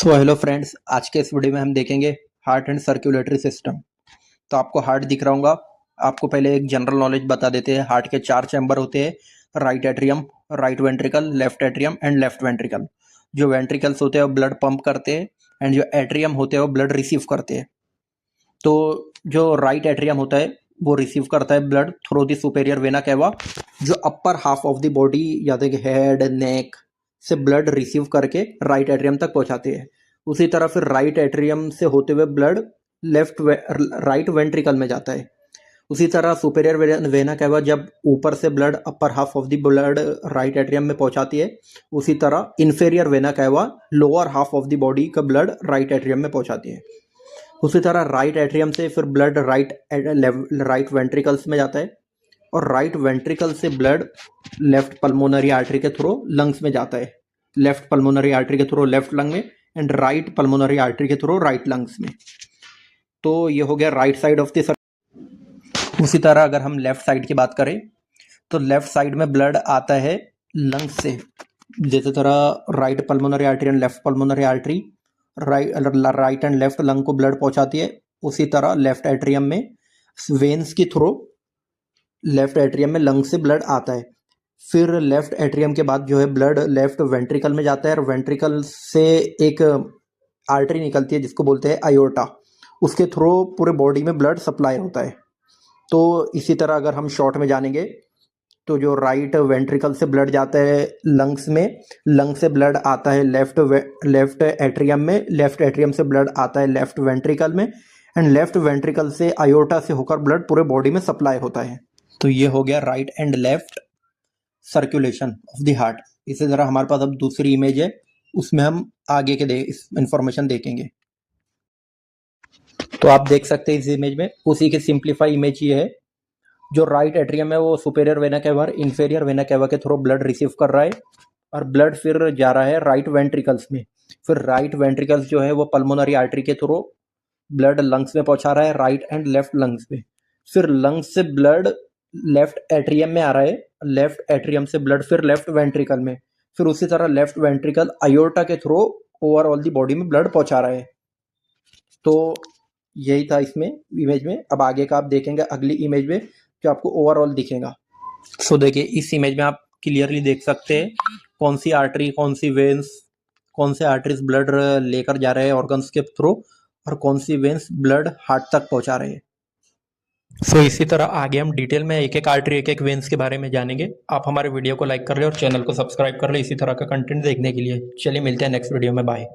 So hello friends, आज के इस वीडियो में हम देखेंगे हार्ट एंड सर्कुलेटरी सिस्टम। तो आपको हार्ट दिख रहा होगा। आपको पहले एक जनरल नॉलेज बता देते हैं। हार्ट के 4 चैम्बर होते हैं, right atrium, right ventricle, left atrium and left ventricle. जो वेंट्रिकल्स होते हैं वो ब्लड पंप करते हैं एंड जो एट्रियम होते हैं वो ब्लड रिसीव करते हैं। तो जो राइट एट्रियम होता है वो रिसीव करता है blood through the superior vena cava, जो upper half of the body यानी कि हेड नेक से ब्लड रिसीव करके राइट एट्रियम तक पहुंचाते हैं। उसी तरह फिर राइट एट्रियम से होते हुए ब्लड राइट वेंट्रिकल में जाता है। उसी तरह सुपेरियर वेना कैवा जब ऊपर से blood upper half of the blood right atrium में पहुंचाती है, उसी तरह inferior vena cava lower half of the body का ब्लड राइट एट्रियम में पहुंचाती है। उसी तरह राइट एट्रियम से फिर ब्लड राइट वेंट्रिकल्स में जाता है और राइट वेंट्रिकल से ब्लड लेफ्ट पल्मोनरी आर्टरी के थ्रू लंग्स में जाता है। लेफ्ट पल्मोनरी आर्टरी के थ्रू लेफ्ट लंग में एंड राइट पल्मोनरी आर्टरी के थ्रू राइट लंग्स में। तो ये हो गया राइट साइड ऑफ द। उसी तरह अगर हम लेफ्ट साइड की बात करें तो लेफ्ट साइड में ब्लड आता है लंग्स से। जैसे तरह right pulmonary artery and left pulmonary artery right and left lung को ब्लड पहुंचाती है, उसी तरह लेफ्ट एट्रियम में वेन्स के थ्रू लेफ्ट एट्रियम में लंग से ब्लड आता है। फिर लेफ्ट एट्रियम के बाद जो है ब्लड लेफ्ट वेंट्रिकल में जाता है और वेंट्रिकल से एक आर्टरी निकलती है जिसको बोलते हैं आयोर्टा, उसके थ्रू पूरे बॉडी में ब्लड सप्लाई होता है। तो इसी तरह अगर हम शॉर्ट में जानेंगे तो जो राइट वेंट्रिकल से ब्लड जाता है लंग्स में, लंग से ब्लड आता है लेफ्ट एट्रियम में, लेफ्ट एट्रियम से ब्लड आता है लेफ्ट वेंट्रिकल में एंड लेफ्ट वेंट्रिकल से आयोर्टा से होकर ब्लड पूरे बॉडी में सप्लाई होता है। तो ये हो गया right and left circulation of the heart. इसी तरह हमारे पास अब दूसरी इमेज है, उसमें हम आगे के इंफॉर्मेशन देखेंगे। तो आप देख सकते हैं इस इमेज में, उसी की सिंप्लीफाई इमेज ये है। जो राइट एट्रियम है वो superior vena cava inferior vena cava के थ्रू ब्लड रिसीव कर रहा है और ब्लड फिर जा रहा है राइट वेंट्रिकल्स में। फिर राइट वेंट्रिकल्स जो है वो पल्मोनरी आर्टरी के थ्रू ब्लड लंग्स में पहुंचा रहा है, राइट एंड लेफ्ट लंग्स में। फिर लंग्स से ब्लड लेफ्ट एट्रियम में आ रहा है, लेफ्ट एट्रियम से ब्लड फिर लेफ्ट वेंट्रिकल में। फिर उसी तरह लेफ्ट वेंट्रिकल आयोर्टा के थ्रू ओवरऑल दी बॉडी में ब्लड पहुंचा रहा है। तो यही था इसमें इमेज में। अब आगे का आप देखेंगे अगली इमेज में जो आपको ओवरऑल दिखेगा। सो देखिए इस इमेज में आप क्लियरली देख सकते हैं कौन सी आर्टरी, कौन सी वेन्स, कौन से आर्टरीज ब्लड लेकर जा रहे हैं ऑर्गन्स के थ्रू और कौन सी वेन्स ब्लड हार्ट तक पहुंचा रहे हैं। सो इसी तरह आगे हम डिटेल में एक एक आर्टरी एक एक वेन्स के बारे में जानेंगे। आप हमारे वीडियो को लाइक कर ले और चैनल को सब्सक्राइब कर ले इसी तरह का कंटेंट देखने के लिए। चलिए मिलते हैं नेक्स्ट वीडियो में, बाय।